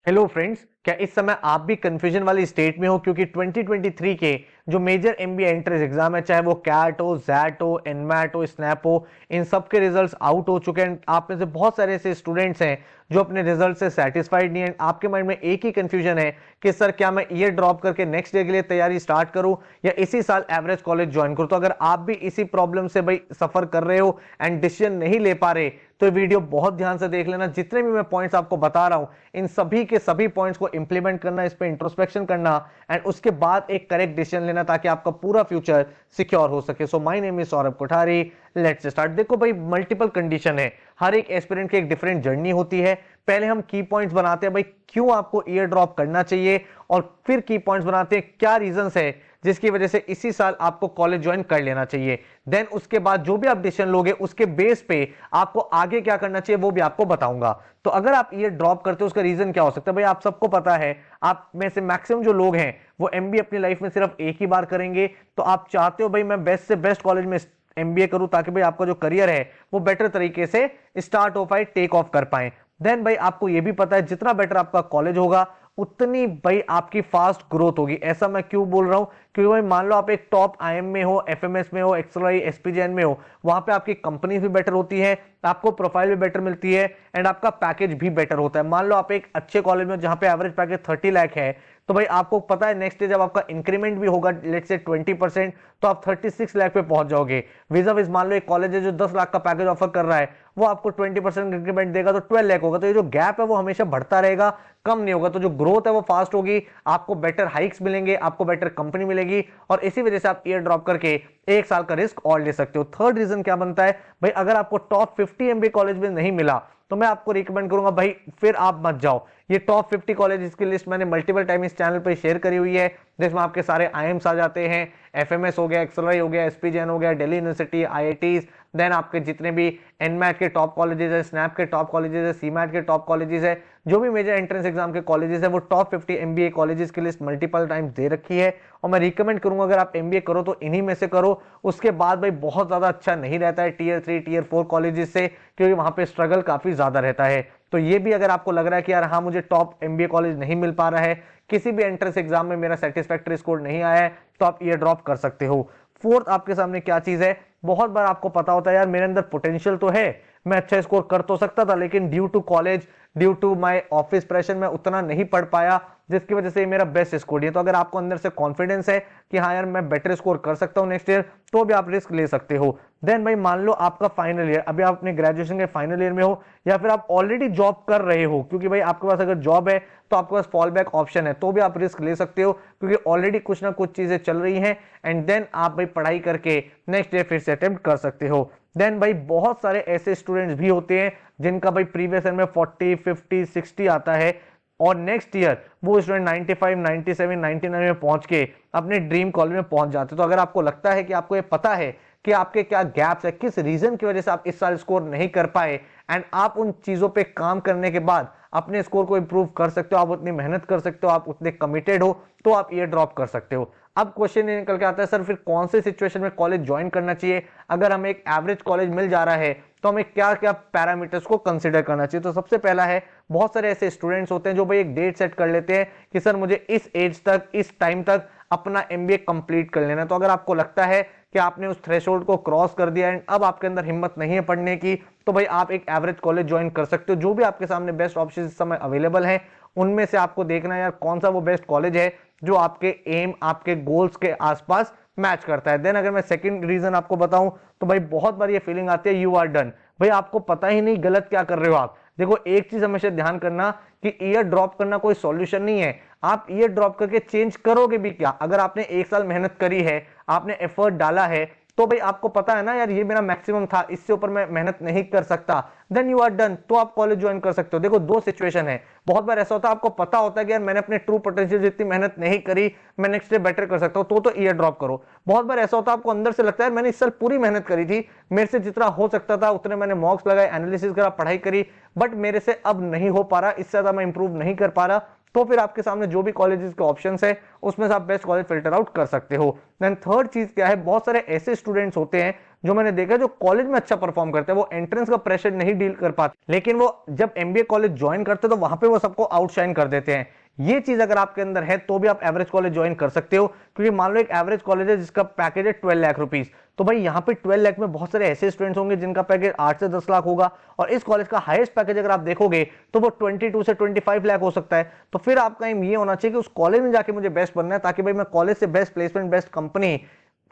Hello friends, क्या इस समय आप भी कंफ्यूजन वाली स्टेट में हो? क्योंकि 2023 के जो मेजर एमबीए एंट्रेंस एग्जाम है, चाहे वो कैट हो, जैट हो, एनमैट हो, स्नैप हो, इन सब के रिजल्ट्स आउट हो चुके हैं। आप में से बहुत सारे ऐसे स्टूडेंट्स हैं जो अपने रिजल्ट से सेटिस्फाइड नहीं है। आपके माइंड में एक ही कंफ्यूजन है कि सर क्या मैं ईयर ड्रॉप करके नेक्स्ट ईयर के लिए तैयारी स्टार्ट करूं या इसी साल एवरेज कॉलेज ज्वाइन करूं? तो अगर आप भी इसी प्रॉब्लम से भाई सफर कर रहे हो एंड डिसीजन नहीं ले पा रहे, तो ये वीडियो बहुत ध्यान से देख लेना। जितने भी मैं पॉइंट्स आपको बता रहा हूं, इन सभी के सभी पॉइंट्स को इंप्लीमेंट करना, इस पे इंट्रोस्पेक्शन करना एंड उसके बाद एक करेक्ट डिसीजन लेना, ताकि आपका पूरा फ्यूचर सिक्योर हो सके। So my name is Saurabh Kothari, let's start. देखो भाई, मल्टीपल कंडीशन है, हर एक एस्पिरेंट की एक डिफरेंट जर्नी होती है। पहले हम की पॉइंट्स बनाते हैं भाई, क्यों आपको ईयर ड्रॉप करना चाहिए, और फिर की पॉइंट्स बनाते हैं क्या रीजंस है जिसकी वजह से इसी साल आपको कॉलेज ज्वाइन कर लेना चाहिए। देन उसके बाद जो भी आप डिसीजन लोगे, उसके बेस पे आपको आगे क्या करना चाहिए वो भी आपको बताऊंगा। तो अगर आप ईयर ड्रॉप करते हो, उसका रीजन क्या हो सकता है? भाई आप सबको पता है, आप में से मैक्सिमम जो लोग हैं वो एमबीए अपनी लाइफ में सिर्फ एक ही बार करेंगे। तो आप चाहते हो भाई मैं बेस्ट से बेस्ट कॉलेज में एमबीए करूं, ताकि भाई आपका जो करियर है वो बेटर तरीके से स्टार्ट हो पाए, टेक ऑफ कर पाए। देन भाई आपको यह भी पता है, जितना बेटर आपका कॉलेज होगा उतनी भाई आपकी फास्ट ग्रोथ होगी। ऐसा मैं क्यों बोल रहा हूं? क्योंकि भाई मान लो आप एक टॉप आईएम में हो, एफएमएस में हो, एक्सएलआई एसपीजेएन में हो, वहां पे आपकी कंपनी भी बेटर होती है, आपको प्रोफाइल भी बेटर मिलती है एंड आपका पैकेज भी बेटर होता है। मान लो आप एक अच्छे कॉलेज में जहां पे एवरेज पैकेज 30 लाख है, तो भाई आपको पता है नेक्स्ट डे जब आपका इंक्रीमेंट भी होगा लेट्स से 20%, तो आप 36 लाख पे पहुंच जाओगे। वीजा विज मान लो एक कॉलेज है जो 10 लाख का पैकेज ऑफर कर रहा है, वो आपको 20% इंक्रीमेंट देगा तो 12 लाख होगा। तो ये जो गैप है वो हमेशा बढ़ता रहेगा, कम नहीं होगा। तो जो ग्रोथ है वो फास्ट होगी, आपको बेटर हाइक्स मिलेंगे, आपको बेटर कंपनी मिलेगी, और इसी वजह से आप ईयर ड्रॉप करके एक साल का रिस्क और ले सकते हो। थर्ड रीजन क्या बनता है भाई, अगर आपको टॉप 50 एमबीए कॉलेज में नहीं मिला, तो मैं आपको रिकमेंड करूंगा भाई फिर आप मत जाओ। ये टॉप 50 कॉलेज की लिस्ट मैंने मल्टीपल टाइम इस चैनल पर शेयर करी हुई है, जिसमें आपके सारे आईएम्स आ जाते हैं, एफएमएस हो गया, एक्सएलआई हो गया, एसपीजेएन हो गया, दिल्ली यूनिवर्सिटी, आईआईटीज, देन आपके जितने भी एनमैट के टॉप कॉलेजेस है, स्नैप के टॉप कॉलेजेस है, सीमैट के टॉप कॉलेजेस है, जो भी मेजर एंट्रेंस एग्जाम के कॉलेजेस है, वो टॉप 50 एमबीए कॉलेजेस की लिस्ट मल्टीपल टाइम्स दे रखी है। और मैं रिकमेंड करूंगा अगर आप एमबीए करो तो इन्हीं में से करो। उसके बाद भाई बहुत ज्यादा अच्छा नहीं रहता है टीयर 3 टीयर 4 कॉलेजेस से, क्योंकि वहां पे स्ट्रगल काफी ज्यादा रहता है। तो ये भी अगर आपको लग रहा है कि यार हाँ मुझे टॉप एमबीए कॉलेज नहीं मिल पा रहा है, किसी भी एंट्रेंस एग्जाम में मेरा सेटिस्फैक्टरी स्कोर नहीं आया है, तो आप ईयर ड्रॉप कर सकते हो। फोर्थ आपके सामने क्या चीज है, बहुत बार आपको पता होता है यार मेरे अंदर पोटेंशियल तो है, मैं अच्छा स्कोर कर तो सकता था, लेकिन due to college, due to my office pressure मैं उतना नहीं पढ़ पाया, जिसकी वजह से मेरा बेस्ट स्कोर नहीं है। तो अगर आपको अंदर से कॉन्फिडेंस है कि हाँ यार मैं बेटर स्कोर कर सकता हूं नेक्स्ट ईयर, तो भी आप रिस्क ले सकते हो। देन भाई मान लो आपका फाइनल ईयर, अभी आप अपने ग्रेजुएशन के फाइनल ईयर में हो, या फिर आप ऑलरेडी जॉब कर रहे हो, क्योंकि भाई आपके पास अगर जॉब है तो आपके पास फॉल बैक ऑप्शन है, तो भी आप रिस्क ले सकते हो, क्योंकि ऑलरेडी कुछ ना कुछ चीजें चल रही हैं। एंड देन आप भाई पढ़ाई करके नेक्स्ट ईयर फिर से अटेम्प्ट कर सकते हो। देन भाई बहुत सारे ऐसे स्टूडेंट्स भी होते हैं जिनका भाई प्रीवियस ईयर में 40, 50, 60 आता है, और नेक्स्ट ईयर वो स्टूडेंट 95, 97, 99 में पहुंच के अपने ड्रीम कॉलेज में पहुंच जाते हैं। तो अगर आपको लगता है कि आपको ये पता है कि आपके क्या गैप्स है, किस रीजन की वजह से आप इस साल स्कोर नहीं कर पाए, एंड आप उन चीजों पे काम करने के बाद अपने स्कोर को इंप्रूव कर सकते हो, आप उतनी मेहनत कर सकते हो, आप उतने कमिटेड हो, तो आप ईयर ड्रॉप कर सकते हो। अब क्वेश्चन ये निकल के आता है, सर फिर कौन से सिचुएशन में कॉलेज ज्वाइन करना चाहिए? अगर हमें एक एवरेज कॉलेज मिल जा रहा है तो हमें क्या क्या पैरामीटर्स को कंसीडर करना चाहिए? तो सबसे पहला है, बहुत सारे ऐसे स्टूडेंट्स होते हैं जो भाई एक डेट सेट कर लेते हैं कि सर मुझे इस एज तक, इस टाइम तक अपना एमबीए कंप्लीट कर लेना है। तो अगर आपको लगता है कि आपने उस थ्रेशोल्ड को क्रॉस कर दिया एंड अब आपके अंदर हिम्मत नहीं है पढ़ने की, तो भाई आप एक एवरेज कॉलेज ज्वाइन कर सकते हो। जो भी आपके सामने बेस्ट ऑप्शन इस समय अवेलेबल है, उनमें से आपको देखना है यार कौन सा वो बेस्ट कॉलेज है जो आपके एम, आपके गोल्स के आसपास मैच करता है। देन अगर मैं सेकंड रीजन आपको बताऊं, तो भाई बहुत बार ये फीलिंग आती है यू आर डन, भाई आपको पता ही नहीं गलत क्या कर रहे हो आप। देखो एक चीज हमेशा ध्यान करना कि ईयर ड्रॉप करना कोई सॉल्यूशन नहीं है। आप ईयर ड्रॉप करके चेंज करोगे भी क्या? अगर आपने एक साल मेहनत करी है, आपने एफर्ट डाला है, तो भाई आपको पता है ना यार ये मेरा मैक्सिमम था, इससे ऊपर मैं मेहनत नहीं कर सकता, देन यू आर डन, तो आप कॉलेज ज्वाइन कर सकते हो। देखो दो सिचुएशन है, बहुत बार ऐसा होता है आपको पता होता है कि यार मैंने अपने ट्रू पोटेंशियल जितनी मेहनत नहीं करी, मैं नेक्स्ट डे बेटर कर सकता हूं, तो ईयर ड्रॉप करो। बहुत बार ऐसा होता है आपको अंदर से लगता है मैंने इस साल पूरी मेहनत करी थी, मेरे से जितना हो सकता था उतने मैंने मॉक्स लगाए, एनालिसिस करा, पढ़ाई करी, बट मेरे से अब नहीं हो पा रहा, इससे ज्यादा मैं इंप्रूव नहीं कर पा रहा, तो फिर आपके सामने जो भी कॉलेजेस के ऑप्शंस है उसमें से आप बेस्ट कॉलेज फिल्टर आउट कर सकते हो। देन थर्ड चीज क्या है, बहुत सारे ऐसे स्टूडेंट्स होते हैं जो मैंने देखा जो कॉलेज में अच्छा परफॉर्म करते हैं वो एंट्रेंस का प्रेशर नहीं डील कर पाते, लेकिन वो जब एमबीए कॉलेज ज्वाइन करते हैं तो वहां पे वो सबको आउटशाइन कर देते हैं। ये चीज अगर आपके अंदर है तो भी आप एवरेज कॉलेज ज्वाइन कर सकते हो, क्योंकि मान लो एक एवरेज कॉलेज है जिसका पैकेज है 12 लाख रुपीज, तो भाई यहाँ पे 12 लाख में बहुत सारे ऐसे स्टूडेंट्स होंगे जिनका पैकेज 8 से 10 लाख होगा, और इस कॉलेज का हाईएस्ट पैकेज अगर आप देखोगे तो वो 22 से 25 लाख हो सकता है। तो फिर आपका एम ये होना चाहिए कि उस कॉलेज में जाके मुझे बेस्ट बनना है, ताकि भाई मैं कॉलेज से best placement, best company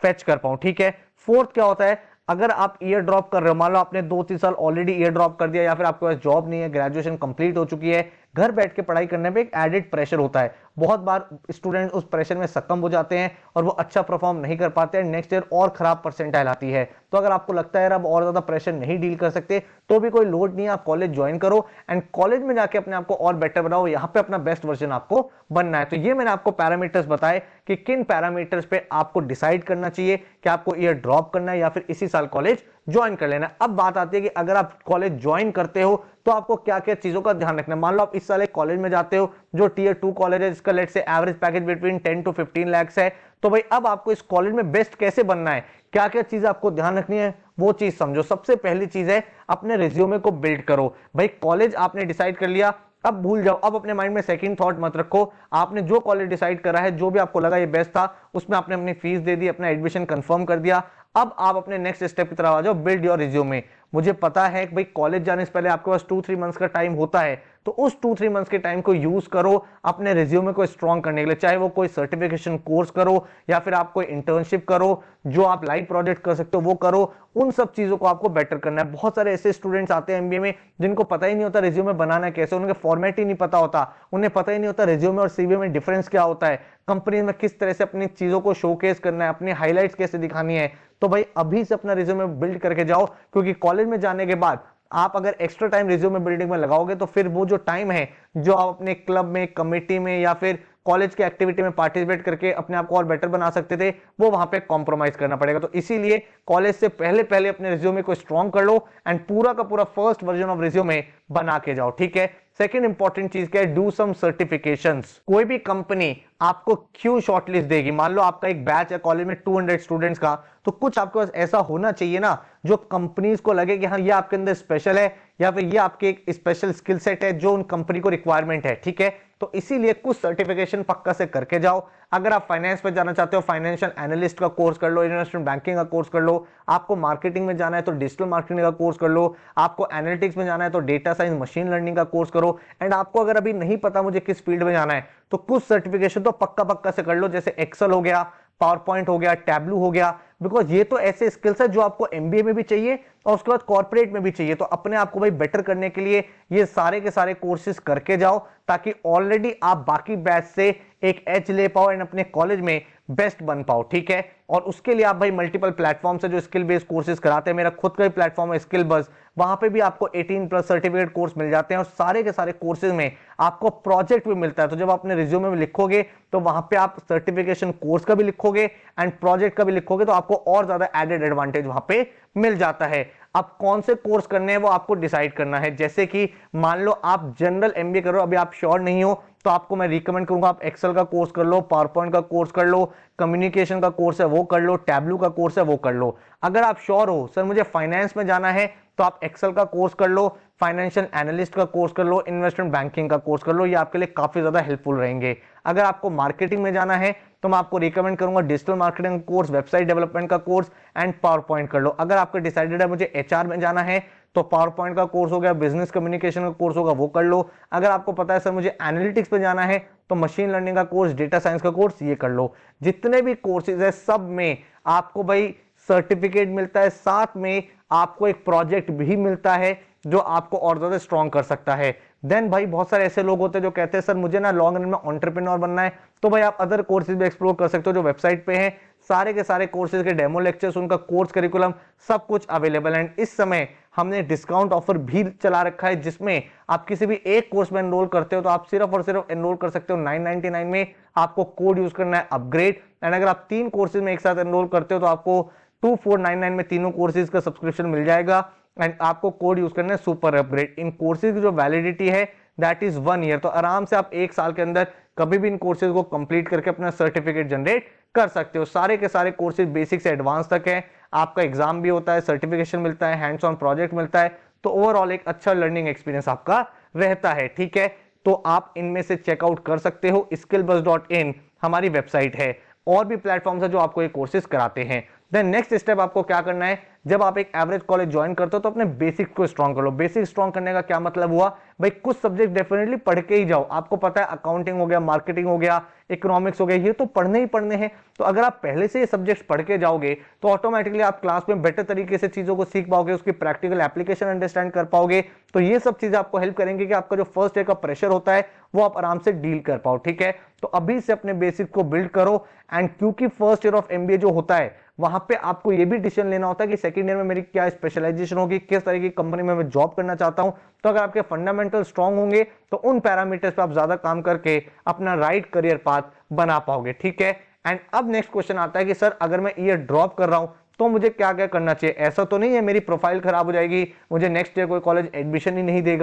fetch कर पाऊं। ठीक है, फोर्थ क्या होता है, अगर आप ईयर ड्रॉप कर रहे हो, मान लो आपने 2-3 साल ऑलरेडी ईयर ड्रॉप कर दिया, या फिर आपके पास जॉब नहीं है, ग्रेजुएशन कंप्लीट हो चुकी है, घर बैठ के पढ़ाई करने पे एक एडेड प्रेशर होता है। बहुत बार स्टूडेंट उस प्रेशर में सक्कम हो जाते हैं और वो अच्छा परफॉर्म नहीं कर पाते हैं, नेक्स्ट ईयर और खराब परसेंटाइल आती है। तो अगर आपको लगता है अब और ज्यादा प्रेशर नहीं डील कर सकते तो भी कोई लोड नहीं है, आप कॉलेज ज्वाइन करो एंड कॉलेज में जाके अपने आप को और बेटर बनाओ, यहाँ पे अपना बेस्ट वर्जन आपको बनना है। तो ये मैंने आपको पैरामीटर्स बताए कि किन पैरामीटर्स पे आपको डिसाइड करना चाहिए कि आपको ईयर ड्रॉप करना है या फिर इसी साल कॉलेज ज्वाइन कर लेना। अब बात आती है कि अगर आप कॉलेज ज्वाइन करते हो तो आपको क्या क्या चीजों का ध्यान रखना है। मान लो आप इस साल एक कॉलेज में जाते हो जो टीयर 2 कॉलेज है, जिसका लेट से average package between 10 to 15 lakh है, तो भाई अब आपको इस कॉलेज में बेस्ट कैसे बनना है, क्या क्या चीज आपको ध्यान रखनी है वो चीज समझो। सबसे पहली चीज है अपने रिज्यूमे को बिल्ड करो। भाई कॉलेज आपने डिसाइड कर लिया, अब भूल जाओ, अब अपने माइंड में सेकंड थॉट मत रखो। आपने जो कॉलेज डिसाइड करा है, जो भी आपको लगा ये बेस्ट था, उसमें आपने अपनी फीस दे दी, अपना एडमिशन कंफर्म कर दिया। अब आप अपने नेक्स्ट स्टेप की तरफ आ जाओ, बिल्ड योर रिज्यूमे। मुझे पता है कि भाई कॉलेज जाने से पहले आपके पास 2-3 मंथ्स का टाइम होता है, तो उस 2-3 मंथ्स के टाइम को यूज करो अपने रिज्यूमे को स्ट्रॉन्ग करने के लिए। चाहे वो कोई सर्टिफिकेशन कोर्स करो या फिर आप कोई इंटर्नशिप करो, जो आप लाइव प्रोजेक्ट कर सकते हो वो करो, उन सब चीजों को आपको बेटर करना है। बहुत सारे ऐसे स्टूडेंट्स आते हैं एमबीए में जिनको पता ही नहीं होता रिज्यूमे बनाना कैसे, उनके फॉर्मेट ही नहीं पता होता, उन्हें पता ही नहीं होता रिज्यूमे और सीवी में डिफरेंस क्या होता है, कंपनी में किस तरह से अपनी चीजों को शोकेस करना है, अपनी हाईलाइट्स कैसे दिखानी है। तो भाई अभी से अपना रिज्यूमे बिल्ड करके जाओ, क्योंकि कॉलेज में जाने के बाद आप अगर एक्स्ट्रा टाइम रिज्यूमे बिल्डिंग में लगाओगे तो फिर वो जो टाइम है जो आप अपने क्लब में, कमेटी में या फिर कॉलेज के एक्टिविटी में पार्टिसिपेट करके अपने आप को और बेटर बना सकते थे, वो वहां पे कॉम्प्रोमाइज करना पड़ेगा। तो इसीलिए कॉलेज से पहले पहले अपने रिज्यूमे को स्ट्रॉन्ग कर लो एंड पूरा का पूरा फर्स्ट वर्जन ऑफ रिज्यूमे बना के जाओ। ठीक है, सेकंड इंपॉर्टेंट चीज क्या है, डू सम सर्टिफिकेशंस। कोई भी कंपनी आपको क्यों शॉर्टलिस्ट देगी, मान लो आपका एक बैच है कॉलेज में 200 स्टूडेंट्स का, तो कुछ आपके पास ऐसा होना चाहिए ना जो कंपनीज को लगे कि हाँ ये आपके अंदर स्पेशल है या फिर ये आपके एक स्पेशल स्किल सेट है जो उन कंपनी को रिक्वायरमेंट है। ठीक है, तो इसीलिए कुछ सर्टिफिकेशन पक्का से करके जाओ। अगर आप फाइनेंस में जाना चाहते हो, फाइनेंशियल एनालिस्ट का कोर्स कर लो, इन्वेस्टमेंट बैंकिंग का कोर्स कर लो, आपको मार्केटिंग में जाना है तो डिजिटल मार्केटिंग का कोर्स कर लो, आपको एनालिटिक्स में जाना है तो डेटा साइंस, मशीन लर्निंग का कोर्स करो, एंड आपको अगर अभी नहीं पता मुझे किस फील्ड में जाना है तो कुछ सर्टिफिकेशन तो पक्का पक्का से कर लो, जैसे एक्सेल हो गया, पावर पॉइंट हो गया, टैब्लू हो गया, बिकॉज ये तो ऐसे स्किल्स है जो आपको एमबीए में भी चाहिए और उसके बाद कॉर्पोरेट में भी चाहिए। तो अपने आप को भाई बेटर करने के लिए ये सारे के सारे कोर्सेज करके जाओ, ताकि ऑलरेडी आप बाकी बैच से एक एज ले पाओ एंड अपने कॉलेज में बेस्ट बन पाओ। ठीक है, और उसके लिए आप भाई मल्टीपल प्लेटफॉर्म से जो स्किल बेस्ड कोर्सेज कराते हैं, मेरा खुद का भी प्लेटफॉर्म है स्किल बस, वहां पे भी आपको 18+ सर्टिफिकेट कोर्स मिल जाते हैं और सारे के सारे कोर्सेज में आपको प्रोजेक्ट भी मिलता है। तो जब अपने रिज्यूमे में लिखोगे तो वहां पे आप सर्टिफिकेशन कोर्स का भी लिखोगे एंड प्रोजेक्ट का भी लिखोगे, तो आपको और ज्यादा एडेड एडवांटेज वहां पे मिल जाता है। अब कौन से कोर्स करने हैं वो आपको डिसाइड करना है। जैसे कि मान लो आप जनरल एमबीए करो, अभी आप श्योर नहीं हो, तो आपको मैं रिकमेंड करूंगा आप एक्सेल का कोर्स कर लो, पावर पॉइंट का कोर्स कर लो, कम्युनिकेशन का कोर्स है वो कर लो, टैब्लू का कोर्स है वो कर लो। अगर आप श्योर हो सर मुझे फाइनेंस में जाना है तो आप एक्सेल का कोर्स कर लो, फाइनेंशियल एनालिस्ट का कोर्स कर लो, इन्वेस्टमेंट बैंकिंग का कोर्स कर लो, ये आपके लिए काफी ज्यादा हेल्पफुल रहेंगे। अगर आपको मार्केटिंग में जाना है तो मैं आपको रिकमेंड करूंगा digital marketing course, website development का कोर्स एंड पावर पॉइंट कर लो। अगर आपको डिसाइडेड है मुझे एचआर में जाना है तो पावर पॉइंट का कोर्स हो गया, बिजनेस कम्युनिकेशन का कोर्स होगा वो कर लो। अगर आपको पता है सर मुझे एनालिटिक्स पे जाना है तो मशीन लर्निंग का कोर्स, डेटा साइंस का कोर्स, ये कर लो। जितने भी कोर्सेज है सब में आपको भाई सर्टिफिकेट मिलता है, साथ में आपको एक प्रोजेक्ट भी मिलता है जो आपको और ज्यादा स्ट्रॉन्ग कर सकता है। देन भाई बहुत सारे ऐसे लोग होते हैं जो कहते हैं सर मुझे ना लॉन्ग रन में एंटरप्रेन्योर बनना है, तो भाई आप अदर कोर्सेज भी एक्सप्लोर कर सकते हो जो वेबसाइट पे हैं। सारे के सारे कोर्सेज के डेमो लेक्चर्स, उनका कोर्स करिकुलम सब कुछ अवेलेबल है। इस समय हमने डिस्काउंट ऑफर भी चला रखा है, जिसमें आप किसी भी एक कोर्स में एनरोल करते हो तो आप सिर्फ और सिर्फ एनरोल कर सकते हो 999 में। आपको कोड यूज करना है अपग्रेड, एंड अगर आप 3 कोर्सेज में एक साथ एनरोल करते हो तो आपको 2499 में तीनों कोर्सेज का सब्सक्रिप्शन मिल जाएगा एंड आपको कोड यूज करना है सुपर अपग्रेड। इन कोर्सेज की जो वैलिडिटी है दैट इज 1 ईयर, तो आराम से आप 1 साल के अंदर कभी भी इन कोर्सेज को कंप्लीट करके अपना सर्टिफिकेट जनरेट कर सकते हो। सारे के सारे कोर्सेज बेसिक से एडवांस तक है। आपका एग्जाम भी होता है, सर्टिफिकेशन मिलता है, हैंड्स ऑन प्रोजेक्ट मिलता है, तो ओवरऑल एक अच्छा लर्निंग एक्सपीरियंस आपका रहता है। ठीक है, तो आप इनमें से चेकआउट कर सकते हो। skillbuzz.in हमारी वेबसाइट है, और भी प्लेटफॉर्म्स है जो आपको ये कोर्सेज कराते हैं। देन नेक्स्ट स्टेप आपको क्या करना है, जब आप एक एवरेज कॉलेज ज्वाइन करते हो तो अपने बेसिक्स को स्ट्रॉन्ग कर लो। बेसिक स्ट्रॉन्ग करने का क्या मतलब हुआ भाई, कुछ सब्जेक्ट डेफिनेटली पढ़ के ही जाओ। आपको पता है अकाउंटिंग हो गया, मार्केटिंग हो गया, इकोनॉमिक्स हो गया, ये तो पढ़ने ही पढ़ने हैं। तो अगर आप पहले से ये सब्जेक्ट्स पढ़ के जाओगे तो ऑटोमेटिकली आप क्लास में बेटर तरीके से चीजों को सीख पाओगे, उसकी प्रैक्टिकल एप्लीकेशन अंडरस्टैंड कर पाओगे। तो ये सब चीजें आपको हेल्प करेंगे कि आपका जो फर्स्ट ईयर का प्रेशर होता है वो आप आराम से डील कर पाओ। ठीक है, तो अभी से अपने बेसिक को बिल्ड करो। एंड क्योंकि फर्स्ट ईयर ऑफ एमबीए जो होता है वहां पे आपको ये भी डिसीजन लेना होता है कि सेकंड ईयर में मेरी क्या स्पेशलाइजेशन होगी, किस तरह की कंपनी में मैं जॉब करना चाहता हूं। तो अगर आपके फंडामेंटल स्ट्रांग होंगे तो उन पैरामीटर्स पे आप ज्यादा काम करके अपना राइट करियर पाथ बना पाओगे। ठीक है, एंड अब नेक्स्ट क्वेश्चन आता है कि सर अगर मैं ईयर ड्रॉप कर रहा हूं तो मुझे क्या क्या करना चाहिए। ऐसा तो नहीं है मेरी प्रोफाइल खराब हो जाएगी, मुझे नेक्स्ट ईयर कोई कॉलेज एडमिशन ही नहीं देगा।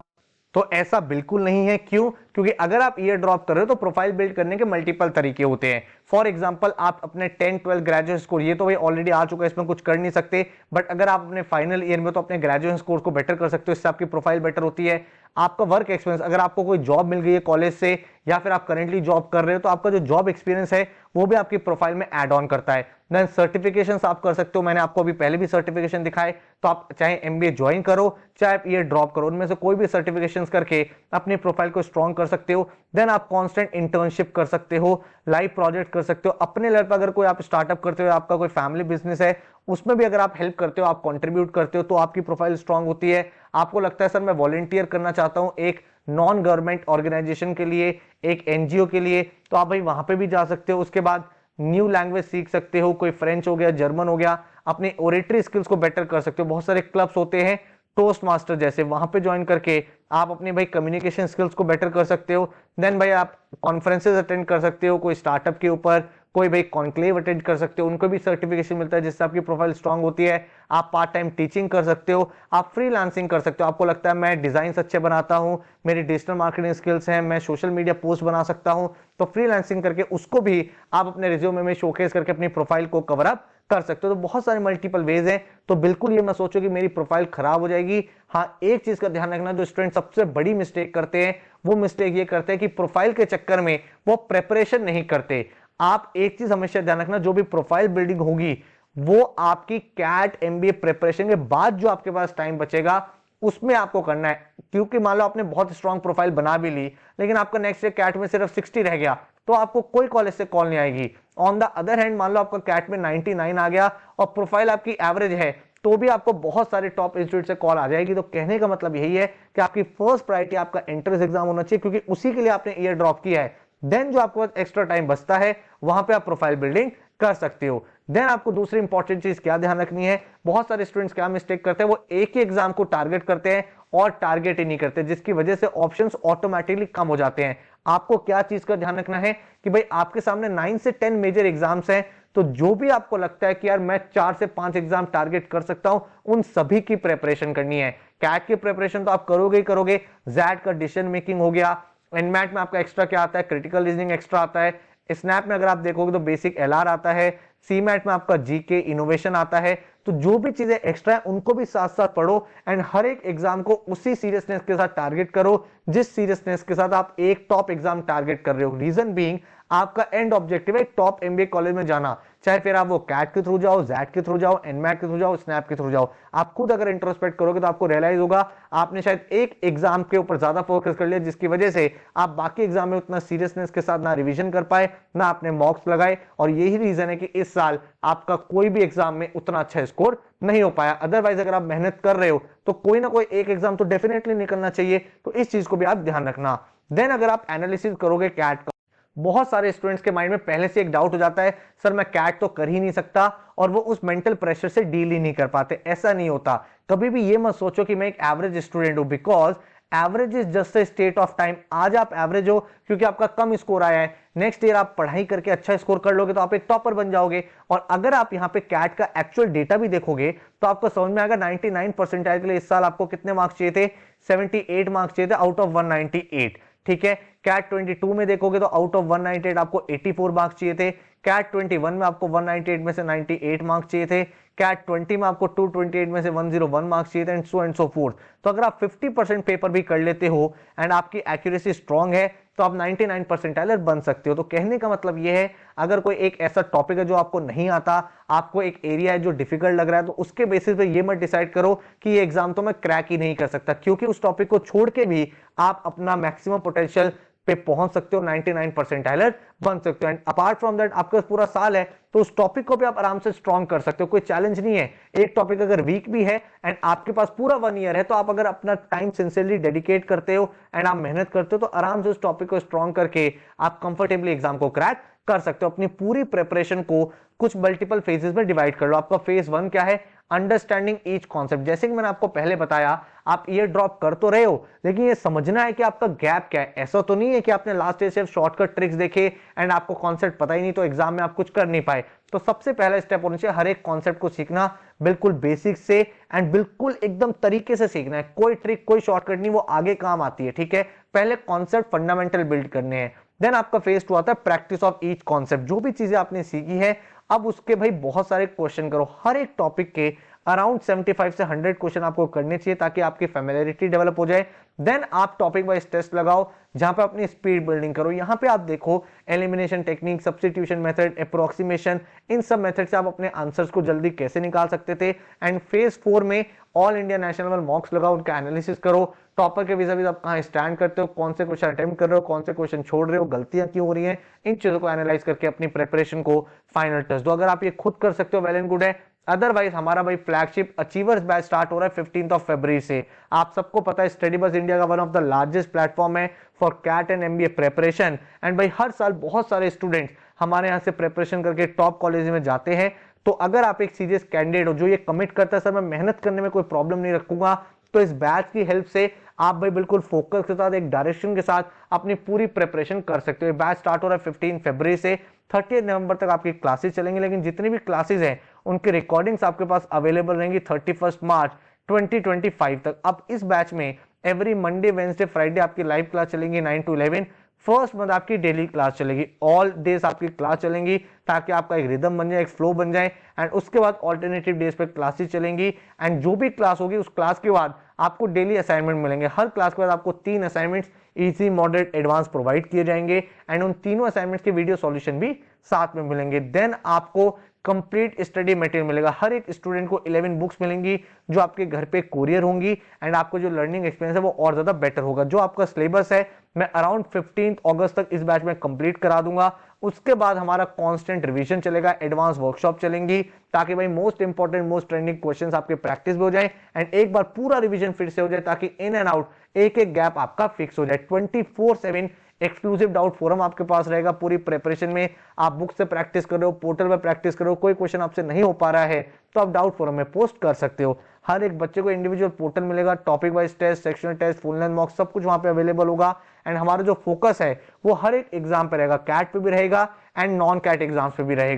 तो ऐसा बिल्कुल नहीं है। क्यों? क्योंकि अगर आप ईयर ड्रॉप कर रहे हो तो प्रोफाइल बिल्ड करने के मल्टीपल तरीके होते हैं। फॉर एग्जांपल आप अपने 10 12 ग्रेजुएट स्कोर, ये तो भाई ऑलरेडी आ चुका है, इसमें कुछ कर नहीं सकते, बट अगर आप अपने फाइनल ईयर में तो अपने ग्रेजुएशन स्कोर को बेटर कर सकते हो, इससे आपकी प्रोफाइल बेटर होती है। आपका वर्क एक्सपीरियंस, अगर आपको कोई जॉब मिल गई है कॉलेज से या फिर आप करेंटली जॉब कर रहे हो तो आपका जो जॉब एक्सपीरियंस है वो भी आपकी प्रोफाइल में ऐड ऑन करता है। देन सर्टिफिकेशंस आप कर सकते हो, मैंने आपको अभी पहले भी सर्टिफिकेशन दिखाए। तो आप चाहे एमबीए ज्वाइन करो चाहे आप ईयर ड्रॉप करो, उनमें से कोई भी सर्टिफिकेशंस करके अपनी प्रोफाइल को स्ट्रॉन्ग कर सकते हो। देन आप कांस्टेंट इंटर्नशिप कर सकते हो, लाइव प्रोजेक्ट कर सकते हो अपने लेवल पर। अगर कोई आप स्टार्टअप करते हो, आपका कोई फैमिली बिजनेस है, उसमें भी अगर आप हेल्प करते हो, आप कंट्रीब्यूट करते हो तो आपकी प्रोफाइल स्ट्रांग होती है। आपको लगता है सर मैं वॉलंटियर करना चाहता हूं एक नॉन गवर्नमेंट ऑर्गेनाइजेशन के लिए, एक एनजीओ के लिए, तो आप भाई वहां पे भी जा सकते हो। उसके बाद न्यू लैंग्वेज सीख सकते हो, कोई फ्रेंच हो गया, जर्मन हो गया, अपने ओरेटरी स्किल्स को बेटर कर सकते हो। बहुत सारे क्लब्स होते हैं टोस्ट मास्टर जैसे, वहां पे ज्वाइन करके आप अपने भाई कम्युनिकेशन स्किल्स को बेटर कर सकते हो। देन भाई आप कॉन्फ्रेंसेज अटेंड कर सकते हो, कोई स्टार्टअप के ऊपर, कोई भाई कॉन्क्लेव अटेंड कर सकते हो, उनको भी सर्टिफिकेशन मिलता है जिससे आपकी प्रोफाइल स्ट्रांग होती है। आप पार्ट टाइम टीचिंग कर सकते हो, आप फ्रीलांसिंग कर सकते हो। आपको लगता है मैं डिजाइन अच्छे बनाता हूं, मेरी डिजिटल मार्केटिंग स्किल्स हैं, मैं सोशल मीडिया पोस्ट बना सकता हूं, तो फ्रीलांसिंग करके उसको भी आप अपने रिज्यूमे में शोकेस करके अपनी प्रोफाइल को कवर अप कर सकते हो। तो बहुत सारे मल्टीपल वेज हैं। तो बिल्कुल ये मत सोचो कि मेरी प्रोफाइल खराब हो जाएगी। हाँ, एक चीज का ध्यान रखना, जो स्टूडेंट सबसे बड़ी मिस्टेक करते हैं वो मिस्टेक ये करते हैं कि प्रोफाइल के चक्कर में वो प्रेपरेशन नहीं करते। आप एक चीज हमेशा ध्यान रखना, जो भी प्रोफाइल बिल्डिंग होगी वो आपकी कैट एमबीए प्रिपरेशन के बाद जो आपके पास टाइम बचेगा उसमें आपको करना है। क्योंकि मान लो आपने बहुत स्ट्रांग प्रोफाइल बना भी ली लेकिन आपका नेक्स्ट ईयर कैट में सिर्फ 60 रह गया तो आपको कोई कॉलेज से कॉल नहीं आएगी। ऑन द अदर हैंड मान लो आपका कैट में 99 आ गया और प्रोफाइल आपकी एवरेज है तो भी आपको बहुत सारे टॉप इंस्टीट्यूट से कॉल आ जाएगी। तो कहने का मतलब यही है कि आपकी फर्स्ट प्रायोरिटी आपका एंट्रेंस एग्जाम होना चाहिए, क्योंकि उसी के लिए आपने ईयर ड्रॉप किया है। देन जो आपको एक्स्ट्रा टाइम बचता है वहां पे आप प्रोफाइल बिल्डिंग कर सकते हो। देन आपको दूसरी इंपॉर्टेंट चीज क्या ध्यान रखनी है, बहुत सारे स्टूडेंट्स क्या मिस्टेक करते हैं, वो एक ही एग्जाम को टारगेट करते हैं और टारगेट ही नहीं करते, जिसकी वजह से ऑप्शंस ऑटोमेटिकली कम हो जाते हैं। आपको क्या चीज का ध्यान रखना है कि भाई आपके सामने 9 से 10 मेजर एग्जाम्स हैं, तो जो भी आपको लगता है कि यार मैं 4 से 5 एग्जाम टारगेट कर सकता हूं, उन सभी की प्रिपरेशन करनी है। कैट की प्रिपरेशन तो आप करोगे ही करोगे, जैट का डिसीजन मेकिंग हो गया, एनमैट में आपका एक्स्ट्रा क्या आता है, क्रिटिकल रीजनिंग एक्स्ट्रा आता है, स्नैप में अगर आप देखोगे तो बेसिक एलआर आता है, सीमैट में आपका जीके इनोवेशन आता है। तो जो भी चीजें एक्स्ट्रा है उनको भी साथ साथ पढ़ो एंड हर एक एग्जाम को उसी सीरियसनेस के साथ टारगेट करो जिस सीरियसनेस के साथ आप एक टॉप एग्जाम टारगेट कर रहे हो। रीजन बीइंग आपका एंड ऑब्जेक्टिव है टॉप एमबीए कॉलेज में जाना, चाहे फिर आप वो कैट के थ्रू जाओ, जैट के थ्रू जाओ, एनमैट के थ्रू जाओ, स्नैप के थ्रू जाओ। आप खुद अगर इंट्रोस्पेक्ट करोगे तो आपको रियलाइज होगा आपने शायद एक एग्जाम के ऊपर ज्यादा फोकस कर लिया जिसकी वजह से आप बाकी एग्जाम में उतना सीरियसनेस के साथ ना रिवीजन कर पाए, ना आपने मॉक्स लगाए, और यही रीजन है कि इस साल आपका कोई भी एग्जाम में उतना अच्छा स्कोर नहीं हो पाया। अदरवाइज अगर आप मेहनत कर रहे हो तो कोई ना कोई एक एग्जाम तो डेफिनेटली निकलना चाहिए, तो इस चीज को भी आप ध्यान रखना। देन अगर आप एनालिसिस करोगे कैट का, बहुत सारे स्टूडेंट्स के माइंड में पहले से एक डाउट हो जाता है सर मैं कैट तो कर ही नहीं सकता, और वो उस मेंटल प्रेशर से डील ही नहीं कर पाते। ऐसा नहीं होता, कभी भी ये मत सोचो कि मैं एक एवरेज स्टूडेंट हूं, because average is just a state of time. आज आप एवरेज हो क्योंकि आपका कम स्कोर आया है, नेक्स्ट ईयर आप पढ़ाई करके अच्छा स्कोर कर लोगे तो आप एक टॉपर बन जाओगे। और अगर आप यहाँ पे कैट का एक्चुअल डेटा भी देखोगे तो आपको समझ में आएगा 99 परसेंटाइल के लिए इस साल आपको कितने मार्क्स चाहिए थे, 78 मार्क्स चाहिए थे आउट ऑफ 198। ठीक है, कैट 22 में देखोगे तो आउट ऑफ 198 आपको 84 मार्क्स चाहिए थे, कैट 21 में आपको 198 में से 98 मार्क्स चाहिए थे, कैट 20 में आपको 228 में से 101 मार्क्स चाहिए थे, एंड सो फोर्थ। तो अगर आप 50% पेपर भी कर लेते हो एंड आपकी एक्यूरेसी स्ट्रांग है तो आप 99 परसेंटाइलर बन सकते हो। तो कहने का मतलब यह है, अगर कोई एक ऐसा टॉपिक है जो आपको नहीं आता, आपको एक एरिया है जो डिफिकल्ट लग रहा है, तो उसके बेसिस पे ये मत डिसाइड करो कि ये एग्जाम तो मैं क्रैक ही नहीं कर सकता, क्योंकि उस टॉपिक को छोड़ के भी आप अपना मैक्सिमम पोटेंशियल पे पहुंच सकते हो, 99 परसेंटाइलर बन सकते हो। एंड अपार्ट फ्रॉम दैट आपके पास पूरा साल है, तो उस टॉपिक को भी आप आराम से स्ट्रॉन्ग कर सकते हो, कोई चैलेंज नहीं है। एक टॉपिक अगर वीक भी है एंड आपके पास पूरा 1 ईयर है, तो आप अगर अपना टाइम सिंसियरली डेडिकेट करते हो एंड आप मेहनत करते हो, तो आराम से उस टॉपिक को स्ट्रॉन्ग करके आप कंफर्टेबली एग्जाम को क्रैक कर सकते हो। अपनी पूरी प्रिपरेशन को कुछ मल्टीपल फेजेस में डिवाइड कर लो। आपका फेज 1 क्या है? Understanding each concept. जैसे कि मैंने आपको पहले बताया, आप ईयर ड्रॉप कर तो रहे हो, लेकिन ये समझना है कि आपका गैप क्या है। ऐसा तो नहीं है कि आपने लास्ट ईयर सिर्फ शॉर्टकट ट्रिक्स देखे एंड आपको कॉन्सेप्ट पता ही नहीं, तो एग्जाम में आप कुछ कर नहीं पाए। तो सबसे पहला स्टेप होना चाहिए हर एक कॉन्सेप्ट को सीखना, बिल्कुल बेसिक से एंड बिल्कुल एकदम तरीके से सीखना है। कोई ट्रिक, कोई शॉर्टकट नहीं, वो आगे काम आती है, ठीक है। पहले कॉन्सेप्ट फंडामेंटल बिल्ड करने हैं। देन आपका फेज 2 आता है प्रैक्टिस ऑफ ईच कॉन्सेप्ट। जो भी चीजें आपने सीखी है, अब उसके भाई बहुत सारे क्वेश्चन करो। हर एक टॉपिक के अराउंड 75 से 100 क्वेश्चन आपको करने चाहिए, ताकि आपकी फैमिलियरिटी डेवलप हो जाए। देन आप टॉपिक वाइज टेस्ट लगाओ, जहां पे अपनी स्पीड बिल्डिंग करो। यहां पे आप देखो elimination technique, substitution method, approximation, इन सब मेथड से आप अपने आंसर्स को जल्दी कैसे निकाल सकते थे। एंड फेज 4 में ऑल इंडिया नेशनल लेवल मॉक्स लगाओ, उनका एनालिसिस करो। टॉपर के vis-a-vis आप कहां स्टैंड करते हो, कौन से क्वेश्चन अटेम्प्ट कर रहे हो, कौन से क्वेश्चन छोड़ रहे हो, गलतियां क्यों हो रही हैं, इन चीजों को एनालाइज करके अपनी प्रिपरेशन को फाइनल टच दो। अगर आप ये खुद कर सकते हो, वेल एंड गुड है। अदरवाइज हमारा भाई फ्लैगशिप अचीवर्स बैच स्टार्ट हो रहा है 15 फरवरी से। आप सबको पता है स्टडी बस इंडिया का one of the largest platform है for CAT and MBA preparation. And भाई हर साल बहुत सारे स्टूडेंट्स हमारे यहाँ से प्रिपरेशन करके टॉप कॉलेज में जाते हैं। तो अगर आप एक सीरियस कैंडिडेट हो जो ये कमिट करता है, सर मैं मेहनत करने में कोई प्रॉब्लम नहीं रखूंगा, तो इस बैच की हेल्प से आप भाई बिल्कुल फोकस के साथ, एक डायरेक्शन के साथ अपनी पूरी प्रिपरेशन कर सकते हो। ये बैच स्टार्ट हो रहा है 15 फरवरी से, 30 नवंबर तक आपकी क्लासेस चलेंगे। लेकिन जितनी भी क्लासेस हैं उनकी रिकॉर्डिंग्स आपके पास अवेलेबल रहेंगी 31 मार्च 2025 तक। अब इस बैच में एवरी मंडे, वेंसडे, फ्राइडे आपकी लाइव क्लास चलेंगी 9 to 11। फर्स्ट मंथ आपकी डेली क्लास चलेगी, ऑल डेज आपकी क्लास चलेंगी, ताकि आपका एक रिदम बन जाए, एक फ्लो बन जाए। एंड उसके बाद ऑल्टरनेटिव डेज पे क्लासेस चलेंगी। एंड जो भी क्लास होगी, उस क्लास के बाद आपको डेली असाइनमेंट मिलेंगे। हर क्लास के बाद आपको 3 assignments easy, moderate, advance provide किए जाएंगे। एंड उन तीनों असाइनमेंट्स के वीडियो सॉल्यूशन भी साथ में मिलेंगे। देन आपको कंप्लीट स्टडी मटेरियल मिलेगा। हर एक स्टूडेंट को 11 बुक्स मिलेंगी, जो आपके घर पे कोरियर होंगी। एंड आपको जो लर्निंग एक्सपीरियंस है वो और ज्यादा बेटर होगा। जो आपका सिलेबस है मैं अराउंड 15 अगस्त तक इस बैच में कंप्लीट करा दूंगा। उसके बाद हमारा कांस्टेंट रिवीजन चलेगा, एडवांस वर्कशॉप चलेंगी, ताकि भाई most important, most trending questions आपके प्रैक्टिस भी हो जाए। एंड एक बार पूरा रिवीजन फिर से हो जाए, ताकि इन एंड आउट एक एक गैप आपका फिक्स हो जाए। 24/7 एक्सक्लूसिव डाउट फोरम आपके पास रहेगा। पूरी प्रिपरेशन में आप बुक से प्रैक्टिस कर रहे हो, पोर्टल पे प्रैक्टिस कर रहे हो, कोई क्वेश्चन आपसे नहीं हो पा रहा है तो आप डाउट फोरम में पोस्ट कर सकते हो। हर एक बच्चे को इंडिविजुअल पोर्टल मिलेगा, topic wise test, sectional test, full length mock, सब कुछ वहां पे अवेलेबल होगा। एंड हमारा जो फोकस है वो हर एक एग्जाम पे रहेगा, कैट पे भी रहेगा एंड नॉन कैट एग्जाम्स पे भी रहेगा।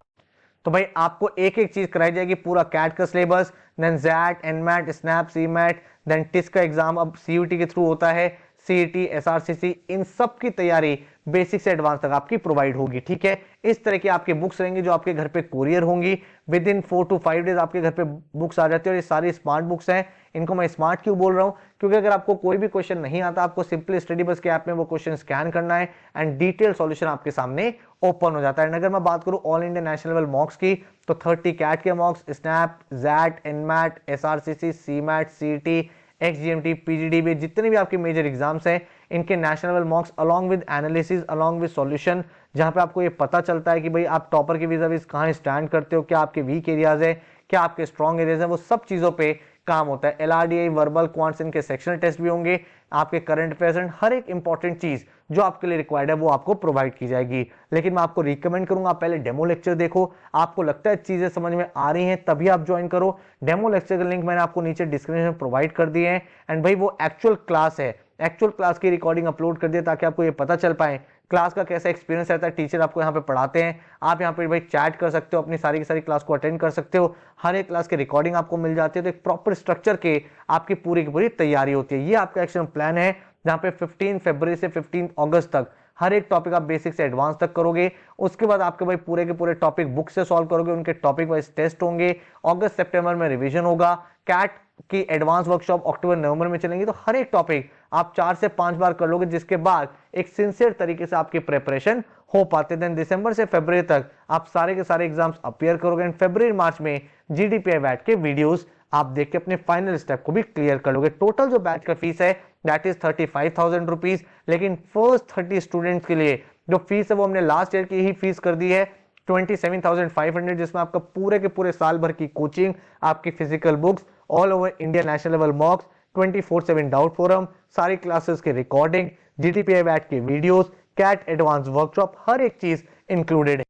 तो भाई आपको एक एक चीज कराई जाएगी, पूरा कैट का syllabus, then XAT, NMAT, SNAP, CMAT, then TISS का एग्जाम अब सीयूटी के थ्रू होता है, सीईटी, एसआरसीसी, इन सब की तैयारी बेसिक से एडवांस तक आपकी प्रोवाइड होगी, ठीक है। इस तरह की आपकी बुक्स रहेंगी जो आपके घर पे कुरियर होंगी। विद इन 4 to 5 डेज आपके घर पे बुक्स आ जाती है। और ये सारी स्मार्ट बुक्स हैं। इनको मैं स्मार्ट क्यों बोल रहा हूं? क्योंकि अगर आपको कोई भी क्वेश्चन नहीं आता, आपको सिंपली स्टडी बस के ऐप में वो क्वेश्चन स्कैन करना है एंड डिटेल सॉल्यूशन आपके सामने ओपन हो जाता है। अगर मैं बात करूं all India national level mocks की, तो 30 कैट के mocks, SNAP, XAT, NMAT, SRCC, CMAT, CET, XGMT, PGDB, जितने भी आपके मेजर एग्जाम्स हैं, इनके national level mocks along with analysis, along with solution, जहां पे आपको ये पता चलता है कि भाई आप टॉपर के vis-a-vis कहां स्टैंड करते हो, क्या आपके वीक एरियाज है, क्या आपके स्ट्रॉन्ग एरियाज है, वो सब चीजों पे काम होता है। एलआरडीआई, वर्बल, क्वांट्स, इनके सेक्शनल टेस्ट भी होंगे। आपके करंट अफेयर्स, हर एक इंपॉर्टेंट चीज जो आपके लिए रिक्वायर्ड है वो आपको प्रोवाइड की जाएगी। लेकिन मैं आपको रिकमेंड करूंगा आप पहले डेमो लेक्चर देखो। आपको लगता है चीजें समझ में आ रही हैं तभी आप ज्वाइन करो। डेमो लेक्चर का लिंक मैंने आपको नीचे डिस्क्रिप्शन में प्रोवाइड कर दिए हैं। एंड भाई वो एक्चुअल क्लास है, एक्चुअल क्लास की रिकॉर्डिंग अपलोड कर दिया, ताकि आपको ये पता चल पाए क्लास का कैसा एक्सपीरियंस रहता है। टीचर आपको यहाँ पे पढ़ाते हैं, आप यहाँ पे भाई चैट कर सकते हो, अपनी सारी की सारी क्लास को अटेंड कर सकते हो। हर एक क्लास की रिकॉर्डिंग आपको मिल जाती है। तो एक प्रॉपर स्ट्रक्चर के आपकी पूरी की पूरी तैयारी होती है। ये आपका एक्शन प्लान है, जहाँ पे 15 फरवरी से 15 अगस्त तक हर एक टॉपिक आप बेसिक से एडवांस तक करोगे। उसके बाद आपके भाई पूरे के पूरे टॉपिक बुक से सॉल्व करोगे, उनके टॉपिक वाइज टेस्ट होंगे, अगस्त सितंबर में रिवीजन होगा, कैट की एडवांस वर्कशॉप अक्टूबर नवंबर में चलेंगी। तो हर एक टॉपिक आप 4 से 5 बार कर लोगे, जिसके बाद एक सिंसियर तरीके से आपकी प्रिपरेशन हो पाते। देन दिसंबर से फरवरी तक आप सारे के सारे एग्जाम्स अपियर करोगे एंड फरवरी मार्च में जीडीपीआई वैट के वीडियोस आप देख के अपने फाइनल स्टेप को भी क्लियर कर लोगे। टोटल जो बैच का फीस है दैट इज 35,000 रुपीज, लेकिन फर्स्ट 30 स्टूडेंट्स के लिए जो फीस है वो हमने लास्ट ईयर की ही फीस कर दी है 27,500, जिसमें आपका पूरे के पूरे साल भर की कोचिंग, आपकी physical books, all over India national level मॉक्स, 24/7 doubt forum, सारी क्लासेस के रिकॉर्डिंग, जीडीपीआई वैट के वीडियोस, कैट एडवांस वर्कशॉप, हर एक चीज इंक्लूडेड है।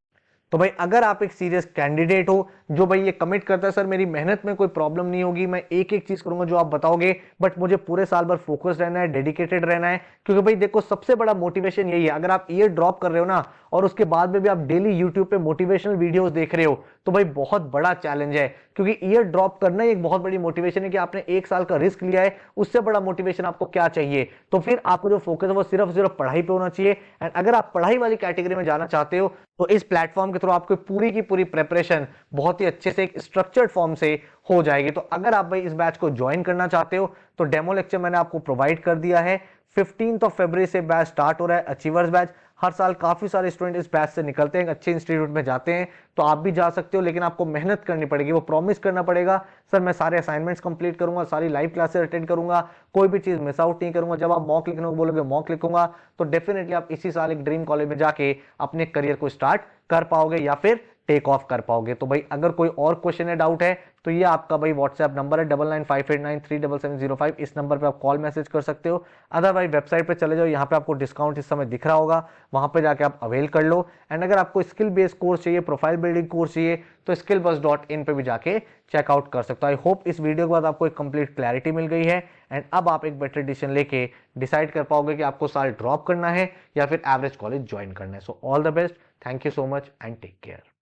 तो भाई अगर आप एक सीरियस कैंडिडेट हो जो भाई ये कमिट करता है सर मेरी मेहनत में कोई प्रॉब्लम नहीं होगी, मैं एक एक चीज करूंगा जो आप बताओगे, बट मुझे पूरे साल भर फोकस रहना है, डेडिकेटेड रहना है, क्योंकि भाई देखो सबसे बड़ा मोटिवेशन यही है। अगर आप ईयर ड्रॉप कर रहे हो ना और उसके बाद में भी आप डेली यूट्यूब पे मोटिवेशनल वीडियोस देख रहे हो, तो भाई बहुत बड़ा चैलेंज है, क्योंकि ईयर ड्रॉप करना ही एक बहुत बड़ी मोटिवेशन है कि आपने एक साल का रिस्क लिया है। उससे बड़ा मोटिवेशन आपको क्या चाहिए? तो फिर आपको जो फोकस है वो सिर्फ पढ़ाई पे होना चाहिए। एंड अगर आप पढ़ाई वाली कैटेगरी में जाना चाहते हो तो इस प्लेटफॉर्म के थ्रू आपको पूरी की पूरी प्रिपरेशन बहुत ही अच्छे से एक स्ट्रक्चर्ड फॉर्म से हो जाएगी। तो अगर आप भाई इस बैच को ज्वाइन करना चाहते हो तो डेमो लेक्चर मैंने आपको प्रोवाइड कर दिया है। 15 फरवरी से बैच स्टार्ट हो रहा है, अचीवर्स बैच। हर साल काफी सारे स्टूडेंट इस बैच से निकलते हैं, अच्छे इंस्टीट्यूट में जाते हैं, तो आप भी जा सकते हो, लेकिन आपको मेहनत करनी पड़ेगी। वो प्रॉमिस करना पड़ेगा सर मैं सारे असाइनमेंट्स कंप्लीट करूंगा, सारी लाइव क्लासेस अटेंड करूंगा, कोई भी चीज मिस आउट नहीं करूंगा। जब आप मॉक लिखने को बोलोगे मॉक लिखूंगा, तो डेफिनेटली आप इसी साल एक ड्रीम कॉलेज में जाके अपने करियर को स्टार्ट कर पाओगे या फिर टेक ऑफ कर पाओगे। तो भाई अगर कोई और क्वेश्चन है, डाउट है, तो ये आपका भाई व्हाट्सएप नंबर है 9958937705। इस नंबर पे आप कॉल मैसेज कर सकते हो। अदरवाइज वेबसाइट पे चले जाओ, यहाँ पे आपको डिस्काउंट इस समय दिख रहा होगा, वहां पे जाके आप अवेल कर लो। एंड अगर आपको स्किल बेस्ड कोर्स चाहिए, प्रोफाइल बिल्डिंग कोर्स चाहिए, तो skillbus.in पे भी जाके चेकआउट कर सकते हो। आई होप इस वीडियो के बाद आपको एक कंप्लीट क्लैरिटी मिल गई है एंड अब आप एक बेटर डिसीजन लेके डिसाइड कर पाओगे कि आपको साल ड्रॉप करना है या फिर एवरेज कॉलेज ज्वाइन करना है। So all the best, thank you so much and take care.